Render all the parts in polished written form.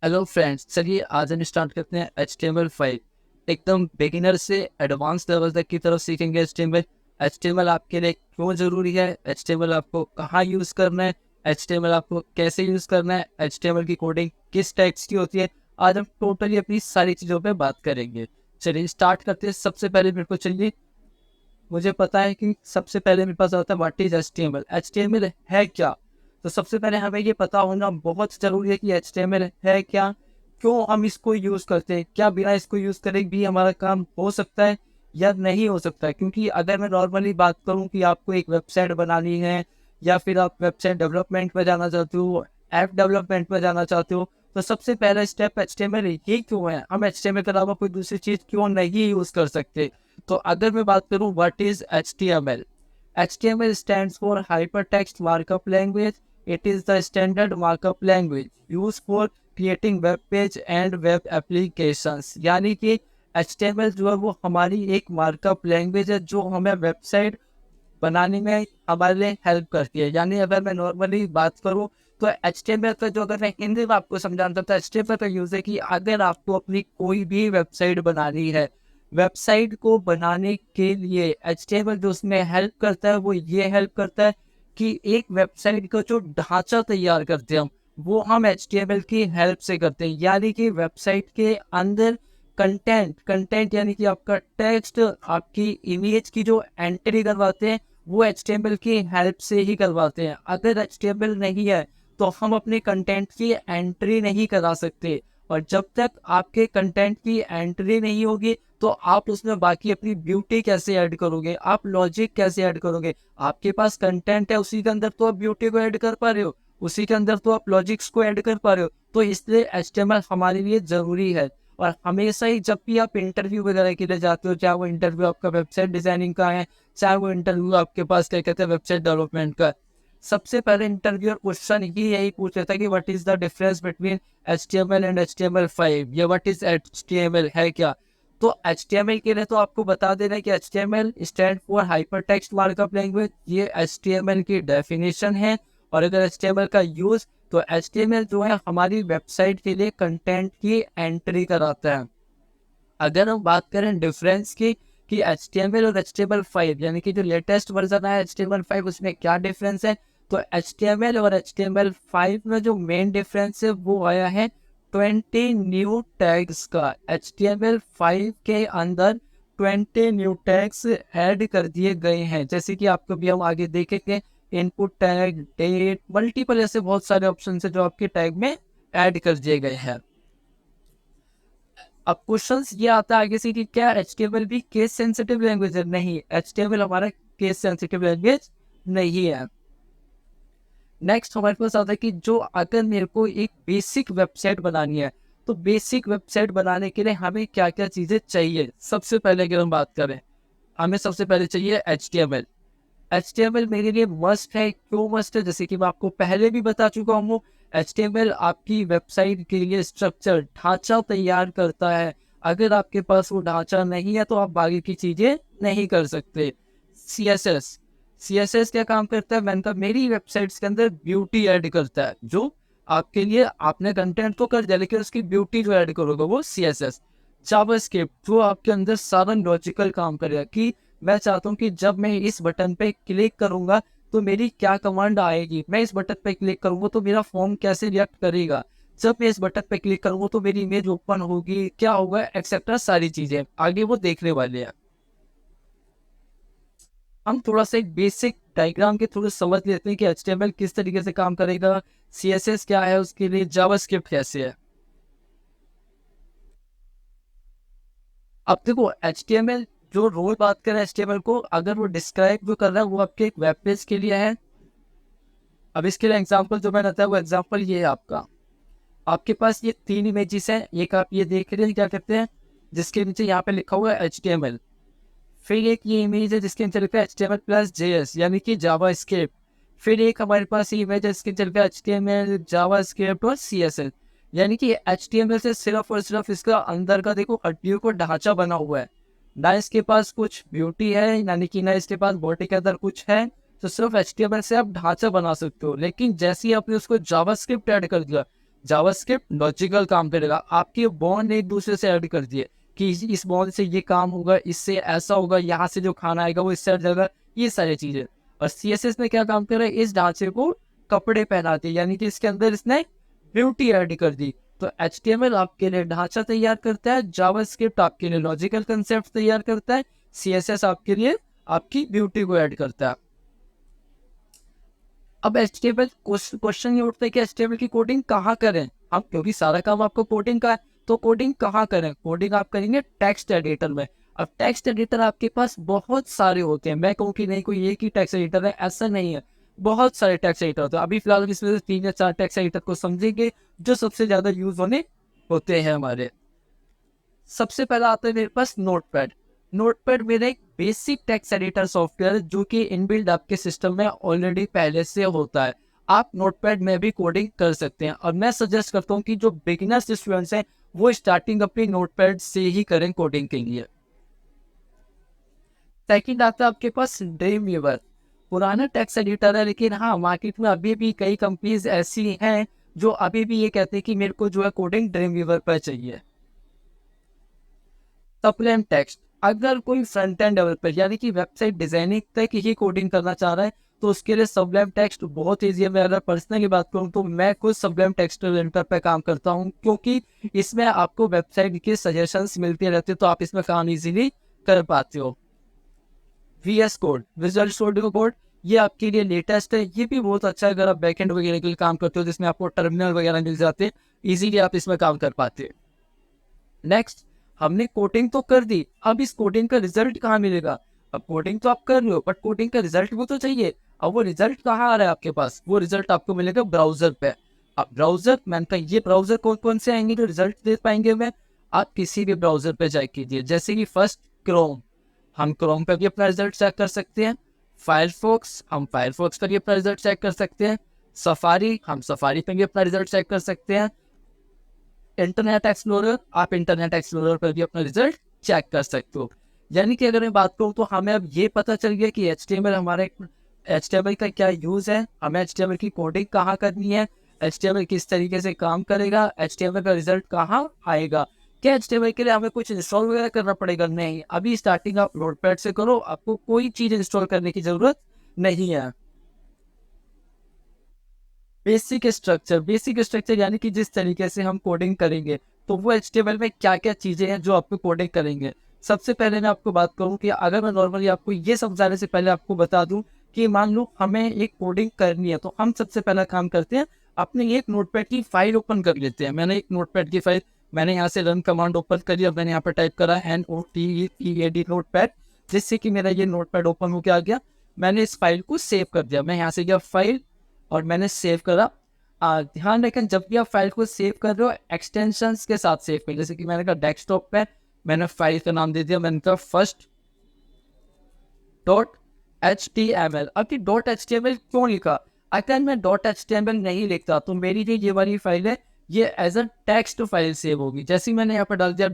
Hello friends, चलिए आज हम स्टार्ट करते हैं HTML5। एकदम बिगिनर से एडवांस लेवल तक की तरफ सीखेंगे। HTML आपके लिए क्यों ज़रूरी है, HTML आपको कहाँ यूज़ करना है, HTML आपको कैसे यूज़ करना है, HTML की कोडिंग किस टाइप्स की होती है। आज हम टोटली अपनी सारी चीज़ों पे बात करेंगे। चलिए स्टार्ट करते हैं। सबसे पहले मेरे को चलिए, मुझे पता है कि सबसे पहले मेरे पास आता है व्हाट इज HTML। HTML है क्या? तो सबसे पहले हमें ये पता होना बहुत ज़रूरी है कि HTML है क्या, क्यों हम इसको यूज़ करते हैं, क्या बिना इसको यूज़ करे भी हमारा काम हो सकता है या नहीं हो सकता है। क्योंकि अगर मैं नॉर्मली बात करूँ कि आपको एक वेबसाइट बनानी है या फिर आप वेबसाइट डेवलपमेंट में जाना चाहते हो, ऐप डेवलपमेंट में जाना चाहते हो, तो सबसे पहला स्टेप HTML ही क्यों है। हम HTML के अलावा कोई दूसरी चीज़ क्यों नहीं यूज़ कर सकते। तो अगर मैं बात करूं what is HTML, HTML stands for Hypertext Markup Language. It is the standard markup language used for creating web page and web applications. यानी कि HTML जो है वो हमारी एक मार्कअप लैंग्वेज है जो हमें वेबसाइट बनाने में हमारे लिए हेल्प करती है। यानी अगर मैं नॉर्मली बात करूँ तो HTML का जो, अगर मैं हिंदी में आपको समझाना चाहता हूँ, HTML का यूज़ है कि अगर आपको अपनी कोई भी वेबसाइट बनानी है, वेबसाइट को बनाने के लिए HTML जो उसमें हेल्प करता है वो ये हेल्प करता है कि एक वेबसाइट का जो ढांचा तैयार करते हैं वो हम HTML की हेल्प से करते हैं। यानी कि वेबसाइट के अंदर कंटेंट कंटेंट यानी कि आपका टेक्स्ट, आपकी इमेज की जो एंट्री करवाते हैं वो HTML की हेल्प से ही करवाते हैं। अगर HTML नहीं है तो हम अपने कंटेंट की एंट्री नहीं करा सकते, और जब तक आपके कंटेंट की एंट्री नहीं होगी तो आप उसमें बाकी अपनी ब्यूटी कैसे ऐड करोगे, आप लॉजिक कैसे ऐड करोगे। आपके पास कंटेंट है, उसी के अंदर तो आप ब्यूटी को ऐड कर पा रहे हो, उसी के अंदर तो आप लॉजिक्स को ऐड कर पा रहे हो। तो इसलिए HTML हमारे लिए ज़रूरी है। और हमेशा ही जब भी आप इंटरव्यू वगैरह के लिए जाते हो, चाहे वो इंटरव्यू आपका वेबसाइट डिजाइनिंग का है, चाहे वो इंटरव्यू आपके पास क्या कहते हैं वेबसाइट डेवलपमेंट का, सबसे पहले इंटरव्यूअर क्वेश्चन ही यही पूछ रहा था कि what is the difference between HTML and HTML5, या व्हाट इज HTML है क्या। तो HTML के लिए तो आपको बता देना है कि HTML stand for hyper text markup language, ये HTML की डेफिनेशन है। और अगर HTML का यूज, तो HTML जो है हमारी वेबसाइट के लिए कंटेंट की एंट्री कराता है। अगर हम बात करें डिफरेंस की कि HTML और HTML5 यानी कि जो लेटेस्ट वर्जन है HTML5 उसमें क्या डिफरेंस है, तो HTML और HTML5 में जो मेन डिफरेंस है वो आया है 20 न्यू टैग्स का। HTML5 के अंदर 20 न्यू टैग्स ऐड कर दिए गए हैं, जैसे कि आपको भी हम आगे देखेंगे। इनपुट टैग, डेट, मल्टीपल ऐसे बहुत सारे ऑप्शन है जो आपके टैग में ऐड कर दिए गए हैं। अब क्वेश्चन ये आता है आगे से कि क्या HTML भी केस सेंसिटिव लैंग्वेज है। नहीं, HTML हमारा केस सेंसिटिव लैंग्वेज नहीं है। नेक्स्ट हमारे पास आता है कि जो अगर मेरे को एक बेसिक वेबसाइट बनानी है, तो बेसिक वेबसाइट बनाने के लिए हमें क्या क्या चीज़ें चाहिए। सबसे पहले अगर हम बात करें, हमें सबसे पहले चाहिए HTML। HTML मेरे लिए मस्ट है। क्यों मस्ट है, जैसे कि मैं आपको पहले भी बता चुका हूँ, HTML आपकी वेबसाइट के लिए स्ट्रक्चर, ढांचा तैयार करता है। अगर आपके पास वो ढांचा नहीं है तो आप बाकी की चीज़ें नहीं कर सकते। CSS, CSS क्या काम करता है, मैंने कहा मेरी वेबसाइट्स के अंदर ब्यूटी ऐड करता है। जो आपके लिए, आपने कंटेंट तो कर दिया लेकिन उसकी ब्यूटी जो ऐड करोगे वो CSS। जावास्क्रिप्ट जो आपके अंदर सारा लॉजिकल काम करेगा कि मैं चाहता हूँ कि जब मैं इस बटन पे क्लिक करूंगा तो मेरी क्या कमांड आएगी, मैं इस बटन पे क्लिक करूंगा तो मेरा फॉर्म कैसे रिएक्ट करेगा, जब मैं इस बटन पे क्लिक करूंगा तो मेरी इमेज ओपन होगी, क्या होगा, एक्सेट्रा सारी चीजें आगे वो देखने वाले हैं। हम थोड़ा सा एक बेसिक डायग्राम के थ्रू समझ लेते हैं कि HTML किस तरीके से काम करेगा, CSS क्या है उसके लिए, जावास्क्रिप्ट कैसे है। अब देखो HTML, जो रोल बात करें HTML को, अगर वो डिस्क्राइब जो कर रहा है वो आपके एक वेब पेज के लिए है। अब इसके लिए एग्जांपल जो मैंने बताया वो एग्जांपल ये है आपका। आपके पास ये तीन इमेजेस हैं, एक आप ये देख रहे हैं क्या कहते हैं, जिसके नीचे यहाँ पे लिखा हुआ है HTML। फिर एक ये इमेज है जिसके नीचे लिखा है HTML+JS यानी कि जावा स्क्रिप्ट। फिर एक हमारे पास ये इमेज है जिसके नीचे लिखा है HTML, जावा स्क्रिप्ट और CSS। यानी कि HTML से सिर्फ और सिर्फ इसका अंदर का देखो हड्डियों को ढांचा बना हुआ है, ना इसके पास कुछ ब्यूटी है, यानी कि ना इसके पास बॉडी के अंदर कुछ है। तो सिर्फ HTML से आप ढांचा बना सकते हो, लेकिन जैसे ही आपने उसको जावास्क्रिप्ट ऐड कर दिया जावास्क्रिप्ट लॉजिकल काम करेगा, आपके बॉन्ड एक दूसरे से ऐड कर दिए कि इस बॉन्ड से ये काम होगा, इससे ऐसा होगा, यहाँ से जो खाना आएगा वो इससे हट जाएगा, ये सारी चीजें। और CSS में क्या काम कर रहा है, इस ढांचे को कपड़े पहनाते, यानी कि इसके अंदर इसने ब्यूटी ऐड कर दी। तो HTML आपके लिए ढांचा तैयार करता है, जावास्क्रिप्ट आपके लिए लॉजिकल कंसेप्ट तैयार करता है, CSS आपके लिए आपकी ब्यूटी को ऐड करता है। अब HTML क्वेश्चन ये उठता है कि HTML की कोडिंग कहाँ करें हम, क्योंकि सारा काम आपको कोडिंग का है, तो कोडिंग कहाँ करें? कोडिंग आप करेंगे टेक्स्ट एडिटर में। अब टेक्स्ट एडिटर आपके पास बहुत सारे होते हैं, मैं कहूँ कि नहीं कोई एक ही टेक्स्ट एडिटर है, ऐसा नहीं है, बहुत सारे टेक्स्ट एडिटर होते हैं। अभी फिलहाल इसमें से 3 या 4 टेक्स्ट एडिटर को समझेंगे जो सबसे ज्यादा यूज होने होते हैं हमारे। सबसे पहला आता है मेरे पास नोटपैड। नोटपैड मेरा एक बेसिक टेक्स्ट एडिटर सॉफ्टवेयर है जो कि इनबिल्ड आपके सिस्टम में ऑलरेडी पहले से होता है। आप नोटपैड में भी कोडिंग कर सकते हैं, और मैं सजेस्ट करता हूं कि जो बिगिनर्स स्टूडेंट्स हैं वो स्टार्टिंग अपनी नोटपैड से ही करें कोडिंग के लिए। सेकंड आता है आपके पास ड्रीमवीवर। पुराना टेक्स्ट एडिटर है, लेकिन हाँ मार्केट में अभी भी कई कंपनीज ऐसी हैं जो अभी भी ये कहते हैं कि मेरे को जो है कोडिंग ड्रीमवीवर पर चाहिए। सप्लेम टेक्स्ट, अगर कोई फ्रंट एंड डेवलपर यानी कि वेबसाइट डिजाइनिंग तक ही कोडिंग करना चाह रहा है तो उसके लिए सब्लेम टेक्स्ट बहुत ईजी है। मैं अगर पर्सनली बात करूं तो मैं खुद सब्लेम टेक्स्ट एडिटर पे काम करता हूं, क्योंकि इसमें आपको वेबसाइट के सजेशंस मिलते रहते हैं, तो आप इसमें काम इजीली कर पाते हो। VS code, visual studio code, ये आपके लिए लेटेस्ट है, ये भी बहुत अच्छा है अगर आप बैकएंड वगैरह के लिए काम करते हो जिसमें आपको टर्मिनल वगैरह मिल जाते हैं, इजीली आप इसमें काम कर पाते हैं। नेक्स्ट, हमने कोडिंग तो कर दी, अब इस कोडिंग का रिजल्ट कहाँ मिलेगा? अब कोडिंग तो आप कर रहे हो बट कोडिंग का रिजल्ट भी तो चाहिए। अब वो रिजल्ट कहाँ आ रहा है आपके पास? वो रिजल्ट आपको मिलेगा ब्राउजर पे। अब ब्राउजर, मैंने कहा ये ब्राउजर कौन कौन से आएंगे जो रिजल्ट दे पाएंगे? मैं, आप किसी भी ब्राउजर पे जाए कीजिए, जैसे कि फर्स्ट क्रोम, हम क्रोम पे भी अपना रिजल्ट चेक कर सकते हैं। फायरफॉक्स, हम फायरफॉक्स पर भी अपना रिजल्ट चेक कर सकते हैं। सफारी, हम सफारी पे भी अपना रिजल्ट चेक कर सकते हैं। इंटरनेट एक्सप्लोरर, आप इंटरनेट एक्सप्लोरर पर भी अपना रिजल्ट चेक कर सकते हो। यानी कि अगर मैं बात करूँ तो हमें अब ये पता चल गया कि HTML हमारे HTML का क्या यूज है, हमें HTML की कोडिंग कहाँ करनी है, HTML किस तरीके से काम करेगा, HTML का रिजल्ट कहाँ आएगा। क्या HTML के लिए हमें कुछ इंस्टॉल वगैरह करना पड़ेगा? नहीं, अभी स्टार्टिंग आप नोटपैड से करो, आपको कोई चीज इंस्टॉल करने की जरूरत नहीं है। बेसिक स्ट्रक्चर यानी कि जिस तरीके से हम कोडिंग करेंगे, तो वो HTML में क्या क्या चीजें हैं जो आपको कोडिंग करेंगे। सबसे पहले मैं आपको बात करूं कि अगर मैं नॉर्मली आपको ये समझाने से पहले आपको बता दूं कि मान लो हमें एक कोडिंग करनी है, तो हम सबसे पहला काम करते हैं, अपने एक नोटपैड की फाइल ओपन कर लेते हैं। मैंने एक नोटपैड की फाइल, मैंने यहाँ से रन कमांड ओपन करी, अब मैंने यहाँ पर टाइप करा NOTEPAD नोटपैड, जिससे कि मेरा ये नोटपैड ओपन होकर आ गया। मैंने इस फाइल को सेव कर दिया, मैं यहाँ से गया फाइल और मैंने सेव करा। ध्यान रखें जब भी आप फाइल को सेव कर रहे हो एक्सटेंशंस के साथ सेव करें, जैसे कि मैंने कहा डेस्कटॉप पे, मैंने फाइल का नाम दे दिया, मैंने कहा फर्स्ट .html। अब ये .html क्यों लिखा? अगर मैं .html नहीं लिखता तो मेरी जो ये वाली फाइल है ये as a text file save होगी। जैसे मैंने यहाँ पर डाल दिया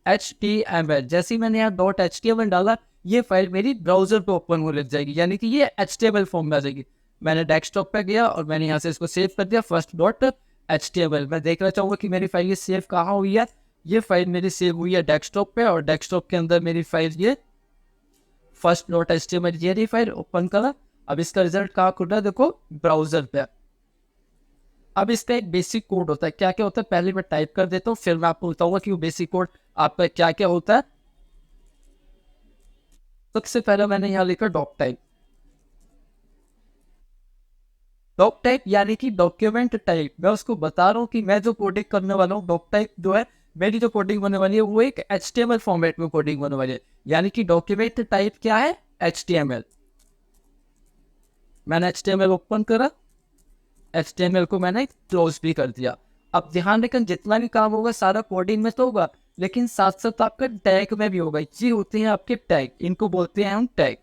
.html, जैसे मैंने यहाँ .html डाला, ये फाइल मेरी ब्राउजर पे ओपन हो लग जाएगी, यानी कि ये HTML फॉर्म में आ जाएगी। मैंने डेस्कटॉप पे गया और मैंने यहाँ से इसको सेव कर दिया फर्स्ट .html। मैं देखना चाहूँगा कि मेरी फाइल ये सेव कहाँ हुई है। ये फाइल मेरी सेव हुई है डेस्कटॉप पे, और डेस्कटॉप के अंदर मेरी फाइल ये फर्स्ट .html ये रही फाइल, ओपन करा। अब इसका रिजल्ट कहाँ खुल रहा है? देखो ब्राउजर पे। अब इसका एक बेसिक कोड होता है, क्या क्या होता है पहले मैं टाइप कर देता हूँ, फिर मैं आपको बताऊंगा कि वो बेसिक कोड आपका क्या क्या होता है। सबसे पहले मैंने यहाँ लिखा डॉक टाइप यानी कि डॉक्यूमेंट टाइप। मैं उसको बता रहा हूँ कि मैं जो कोडिंग करने वाला हूँ, डॉक टाइप जो है मेरी जो कोडिंग होने वाली है वो एक HTML फॉर्मेट में कोडिंग होने वाली है, यानी कि डॉक्यूमेंट टाइप क्या है? HTML। मैंने HTML ओपन करा, HTML को मैंने क्लोज भी कर दिया। अब ध्यान रखें जितना भी काम होगा सारा कोडिंग में तो होगा, लेकिन साथ साथ आपका टैग में भी होगा। ये होते हैं आपके टैग, इनको बोलते हैं हम टैग।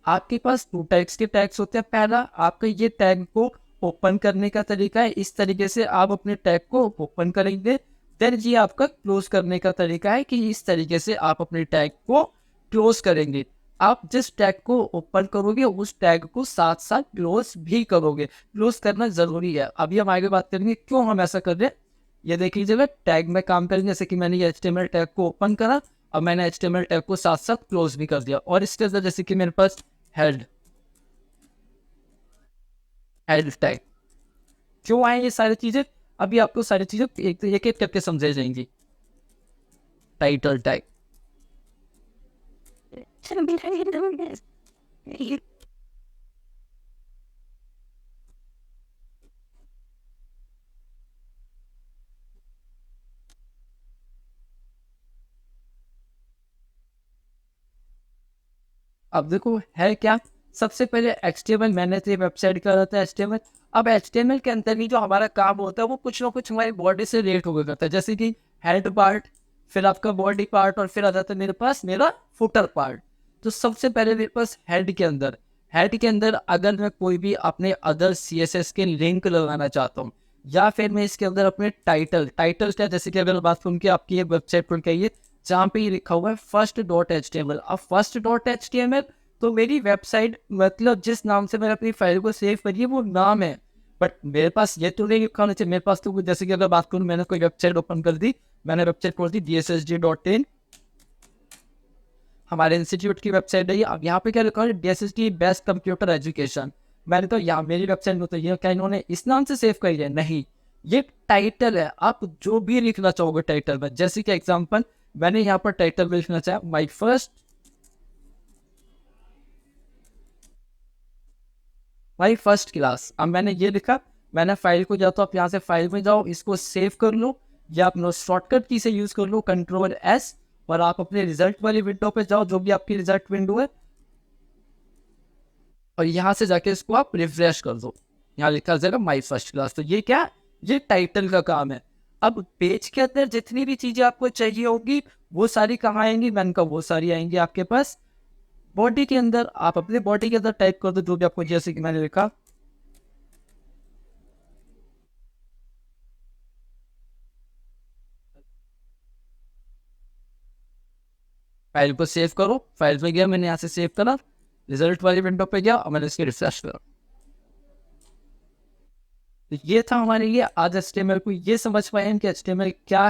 आपके पास 2 टाइप्स के टैग्स होते हैं। पहला, आपका ये टैग को ओपन करने का तरीका है, इस तरीके से आप अपने टैग को ओपन करेंगे। देन ये आपका क्लोज करने का तरीका है कि इस तरीके से आप अपने टैग को क्लोज करेंगे। आप जिस टैग को ओपन करोगे उस टैग को साथ साथ क्लोज भी करोगे। क्लोज करना जरूरी है। अभी हम आगे बात करेंगे क्यों हम ऐसा कर रहे हैं। ये देख लीजिएगा, टैग में काम करेंगे, जैसे कि मैंने ये HTML टैग को ओपन करा, अब मैंने HTML टैग को साथ साथ क्लोज भी कर दिया। और इसके अंदर जैसे कि मेरे पास हेड हेड टैग, क्यों आए ये सारी चीजें, अभी आपको सारी चीजें एक एक करके समझाई जाएंगी। टाइटल टैग, अब देखो है क्या। सबसे पहले HTML, मैंने तो ये वेबसाइट का रहता है HTML। अब HTML के अंदर ही जो हमारा काम होता है वो कुछ ना कुछ हमारी बॉडी से रिलेट होकर करता है, जैसे कि हेड पार्ट, फिर आपका बॉडी पार्ट, और फिर आ जाता है मेरे पास मेरा फुटर पार्ट। तो सबसे पहले मेरे पास हेड के अंदर अगर मैं कोई भी अपने अदर CSS के लिंक लगाना चाहता हूँ, या फिर मैं इसके अंदर अपने टाइटल क्या, जैसे कि अगर बात करूँ कि आपकी ये वेबसाइट पर कहिए जहाँ पे ये लिखा हुआ है first.html। अब first.html तो मेरी वेबसाइट, मतलब जिस नाम से मैंने अपनी फाइल को सेव करी है वो नाम है। बट मेरे पास ये तो नहीं लिखा होना चाहिए। मेरे पास तो जैसे कि अगर बात करूँ, मैंने कोई वेबसाइट ओपन कर दी, मैंने वेबसाइट खोल दी DSSG.in, हमारे इंस्टीट्यूट की वेबसाइट है ये। अब यहाँ पे क्या लिखा है, DSSG बेस्ट कंप्यूटर एजुकेशन। मैंने तो यहाँ मेरी वेबसाइट में तो ये क्या इन्होंने इस नाम से सेव करी है, नहीं, ये टाइटल है। आप जो भी लिखना चाहोगे टाइटल में, जैसे कि एग्जांपल मैंने यहाँ पर टाइटल में लिखना चाहा माई फर्स्ट क्लास। अब मैंने ये लिखा, मैंने फाइल को जाओ, तो आप यहाँ से फाइल में जाओ, इसको सेव कर लो, या अपना शॉर्टकट की से यूज कर लो Ctrl+S, और आप अपने रिजल्ट वाली विंडो पे जाओ, जो भी आपकी रिजल्ट विंडो है, और यहाँ से जाके इसको आप रिफ्रेश कर दो। यहाँ लिखा जाएगा माई फर्स्ट क्लास। तो ये क्या, ये टाइटल का काम है। अब पेज के अंदर जितनी भी चीजें आपको चाहिए होगी वो सारी कहाँ आएंगी, मैंने कहा वो सारी आएंगी आपके पास बॉडी के अंदर। आप अपने बॉडी के अंदर टाइप कर दो जो भी आपको, जैसे कि मैंने लिखा, फाइल को सेव करो। फाइल पे गया, मैंने यहाँ से सेव करा, रिजल्ट वाली विंडो पे गया और मैंने इसकी रिफ्रेश करा। तो ये था हमारे लिए आज HTML को ये समझ पाए हैं कि HTML क्या